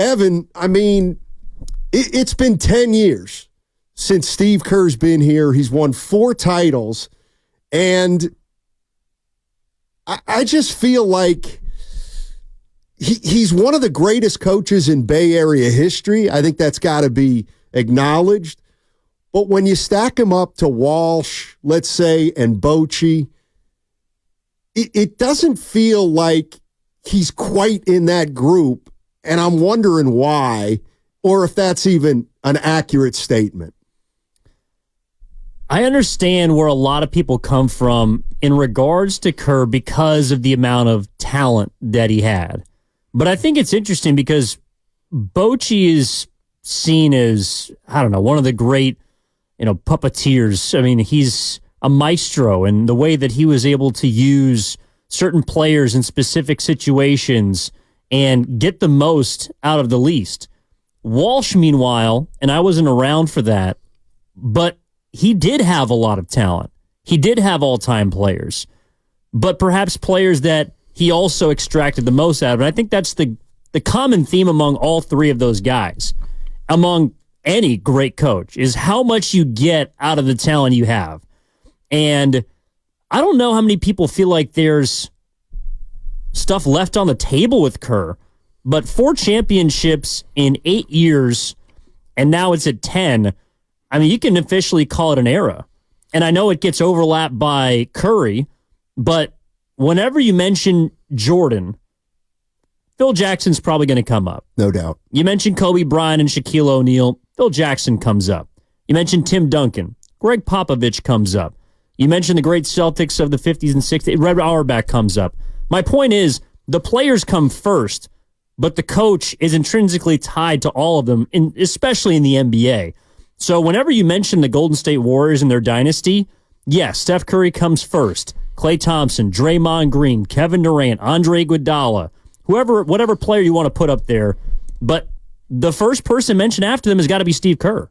Evan, I mean, it's been 10 years since Steve Kerr's been here. He's won 4 titles, and I just feel like he's one of the greatest coaches in Bay Area history. I think that's got to be acknowledged. But when you stack him up to Walsh, let's say, and Bochy, it doesn't feel like he's quite in that group, and I'm wondering why, or if that's even an accurate statement. I understand where a lot of people come from in regards to Kerr because of the amount of talent that he had. But I think it's interesting because Bochy is seen as, I don't know, one of the great, puppeteers. I mean, he's a maestro, and the way that he was able to use certain players in specific situations and get the most out of the least. Walsh, meanwhile, and I wasn't around for that, but he did have a lot of talent. He did have all-time players, but perhaps players that he also extracted the most out of. And I think that's the common theme among all 3 of those guys, among any great coach, is how much you get out of the talent you have. And I don't know how many people feel like there's stuff left on the table with Kerr, but 4 championships in 8 years, and now it's at 10. I mean, you can officially call it an era. And I know it gets overlapped by Curry, but whenever you mention Jordan, Phil Jackson's probably going to come up. No doubt. You mentioned Kobe Bryant and Shaquille O'Neal, Phil Jackson comes up. You mentioned Tim Duncan, Greg Popovich comes up. You mentioned the great Celtics of the 50s and 60s, Red Auerbach comes up. My point is, the players come first, but the coach is intrinsically tied to all of them, especially in the NBA. So whenever you mention the Golden State Warriors and their dynasty, yes, Steph Curry comes first. Klay Thompson, Draymond Green, Kevin Durant, Andre Iguodala, whatever player you want to put up there. But the first person mentioned after them has got to be Steve Kerr.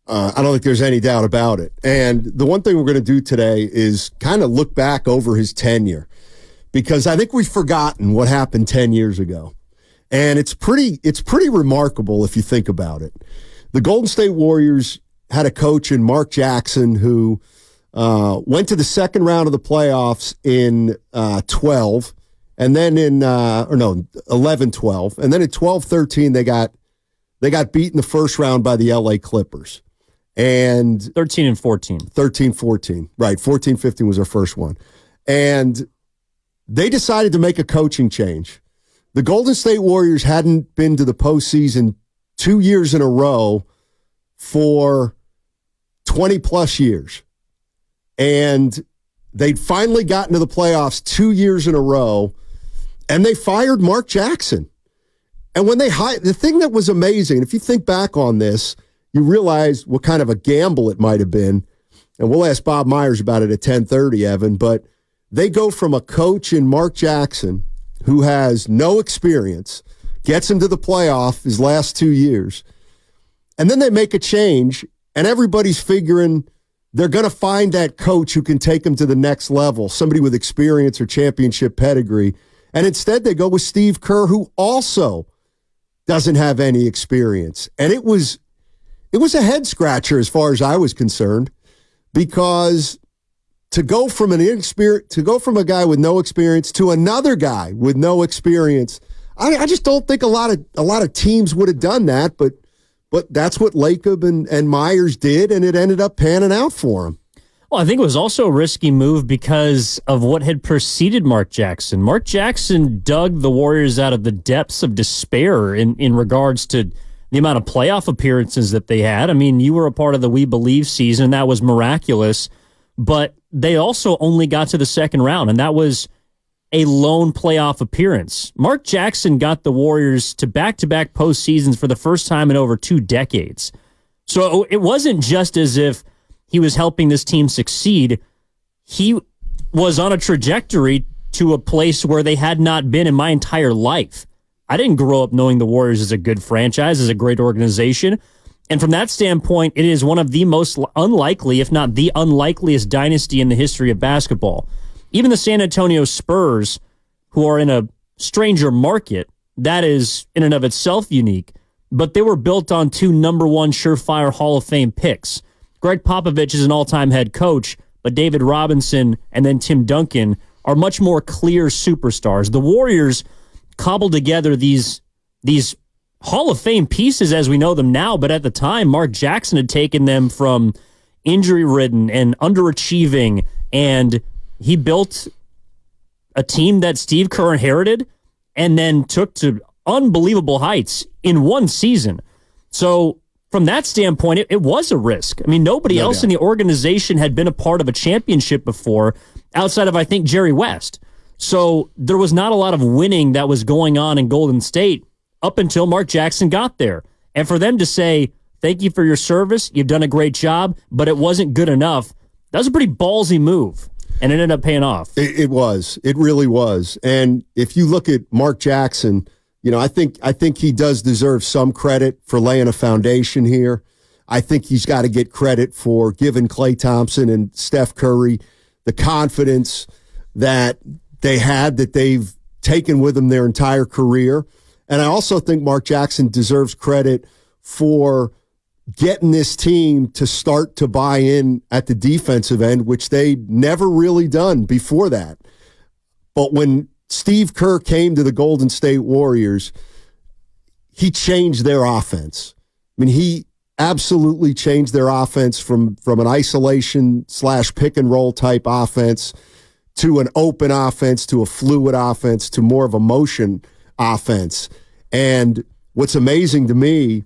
I don't think there's any doubt about it. And the one thing we're going to do today is kind of look back over his tenure, because I think we've forgotten what happened 10 years ago. And it's pretty remarkable if you think about it. The Golden State Warriors had a coach in Mark Jackson who went to the second round of the playoffs in 12, and then in 11-12, and then in 12-13 they got beat in the first round by the LA Clippers. And 13 and 14. 13-14. Right, 14-15 was our first one. And they decided to make a coaching change. The Golden State Warriors hadn't been to the postseason 2 years in a row for 20-plus years. And they'd finally gotten to the playoffs 2 years in a row, and they fired Mark Jackson. And when they hired, the thing that was amazing, if you think back on this, you realize what kind of a gamble it might have been. And we'll ask Bob Myers about it at 10:30, Evan. But they go from a coach in Mark Jackson who has no experience, gets him to the playoff his last 2 years, and then they make a change, and everybody's figuring they're going to find that coach who can take them to the next level, somebody with experience or championship pedigree. And instead they go with Steve Kerr, who also doesn't have any experience. And it was a head scratcher as far as I was concerned, because to go from a guy with no experience to another guy with no experience, I just don't think a lot of teams would have done that, but that's what Lacob and Myers did, and it ended up panning out for him. Well, I think it was also a risky move because of what had preceded Mark Jackson. Mark Jackson dug the Warriors out of the depths of despair in regards to the amount of playoff appearances that they had. I mean, you were a part of the We Believe season. That was miraculous. But they also only got to the second round, and that was a lone playoff appearance. Mark Jackson got the Warriors to back-to-back postseasons for the first time in over 2 decades. So it wasn't just as if he was helping this team succeed. He was on a trajectory to a place where they had not been in my entire life. I didn't grow up knowing the Warriors as a good franchise, as a great organization. And from that standpoint, it is one of the most unlikely, if not the unlikeliest dynasty in the history of basketball. Even the San Antonio Spurs, who are in a stranger market, that is in and of itself unique, but they were built on two number one surefire Hall of Fame picks. Greg Popovich is an all-time head coach, but David Robinson and then Tim Duncan are much more clear superstars. The Warriors cobbled together these Hall of Fame pieces as we know them now, but at the time, Mark Jackson had taken them from injury-ridden and underachieving, and he built a team that Steve Kerr inherited and then took to unbelievable heights in one season. So from that standpoint, it was a risk. I mean, nobody else in the organization had been a part of a championship before, outside of, I think, Jerry West. So there was not a lot of winning that was going on in Golden State up until Mark Jackson got there. And for them to say, thank you for your service, you've done a great job, but it wasn't good enough, that was a pretty ballsy move. And it ended up paying off. It was. It really was. And if you look at Mark Jackson, I think he does deserve some credit for laying a foundation here. I think he's got to get credit for giving Klay Thompson and Steph Curry the confidence that they had, that they've taken with them their entire career. And I also think Mark Jackson deserves credit for getting this team to start to buy in at the defensive end, which they'd never really done before that. But when Steve Kerr came to the Golden State Warriors, he changed their offense. I mean, he absolutely changed their offense from an isolation / pick and roll type offense to an open offense, to a fluid offense, to more of a motion offense. And what's amazing to me,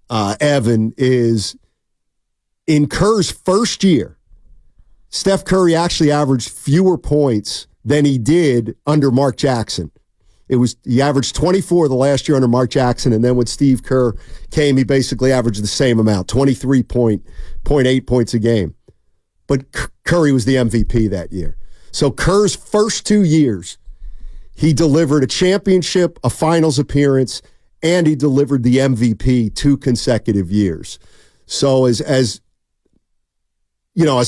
Evan, is in Kerr's first year, Steph Curry actually averaged fewer points than he did under Mark Jackson. He averaged 24 the last year under Mark Jackson, and then when Steve Kerr came, he basically averaged the same amount, 23.8 points a game. But Curry was the MVP that year. So Kerr's first 2 years, he delivered a championship, a finals appearance, and he delivered the MVP 2 consecutive years. So as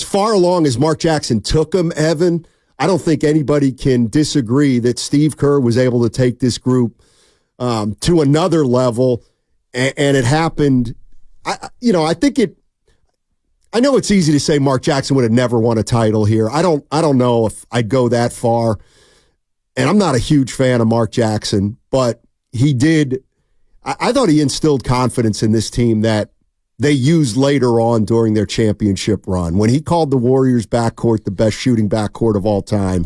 far along as Mark Jackson took him, Evan, I don't think anybody can disagree that Steve Kerr was able to take this group to another level, and it happened. I know it's easy to say Mark Jackson would have never won a title here. I don't know if I'd go that far, and I'm not a huge fan of Mark Jackson, but he did. I thought he instilled confidence in this team that they used later on during their championship run. When he called the Warriors backcourt the best shooting backcourt of all time,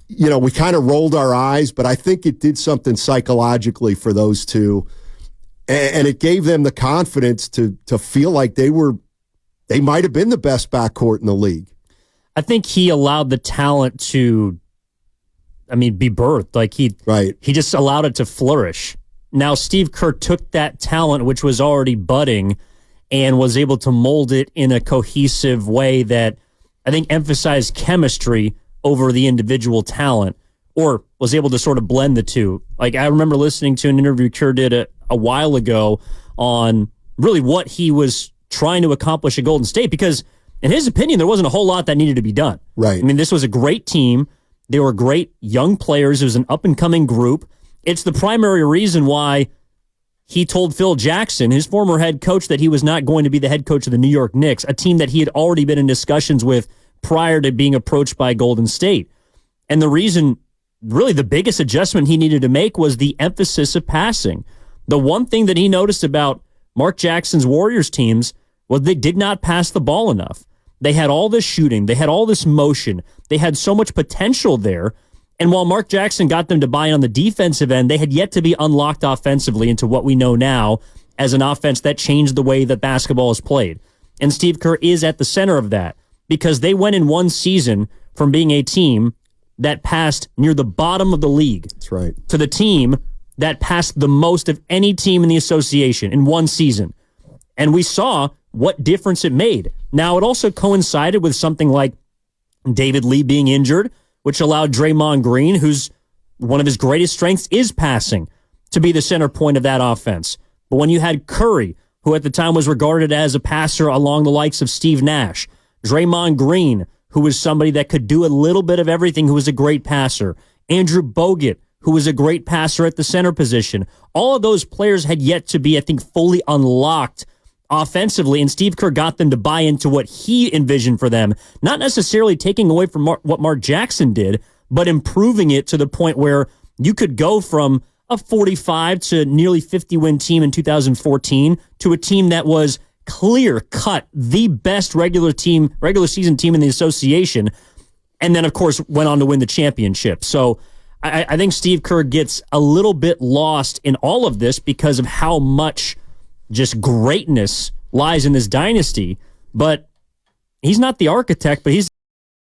we kind of rolled our eyes, but I think it did something psychologically for those two. And it gave them the confidence to feel like they might have been the best backcourt in the league. I think he allowed the talent to, be birthed. Like he just allowed it to flourish. Now, Steve Kerr took that talent, which was already budding, and was able to mold it in a cohesive way that I think emphasized chemistry over the individual talent, or was able to sort of blend the two. Like, I remember listening to an interview Kerr did a while ago on really what he was trying to accomplish at Golden State, because in his opinion, there wasn't a whole lot that needed to be done. Right. This was a great team. They were great young players. It was an up-and-coming group. It's the primary reason why he told Phil Jackson, his former head coach, that he was not going to be the head coach of the New York Knicks, a team that he had already been in discussions with prior to being approached by Golden State. And the reason, really the biggest adjustment he needed to make, was the emphasis of passing. The one thing that he noticed about Mark Jackson's Warriors teams was they did not pass the ball enough. They had all this shooting. They had all this motion. They had so much potential there. And while Mark Jackson got them to buy on the defensive end, they had yet to be unlocked offensively into what we know now as an offense that changed the way that basketball is played. And Steve Kerr is at the center of that, because they went in one season from being a team that passed near the bottom of the league. That's right. To the team that passed the most of any team in the association in one season. And we saw what difference it made. Now, it also coincided with something like David Lee being injured, which allowed Draymond Green, who's one of his greatest strengths is passing, to be the center point of that offense. But when you had Curry, who at the time was regarded as a passer along the likes of Steve Nash, Draymond Green, who was somebody that could do a little bit of everything, who was a great passer, Andrew Bogut, who was a great passer at the center position. All of those players had yet to be, I think, fully unlocked offensively, and Steve Kerr got them to buy into what he envisioned for them, not necessarily taking away from what Mark Jackson did, but improving it to the point where you could go from a 45 to nearly 50-win team in 2014 to a team that was clear-cut the best regular season team in the association, and then, of course, went on to win the championship. So I think Steve Kerr gets a little bit lost in all of this because of how much just greatness lies in this dynasty. But he's not the architect, but he's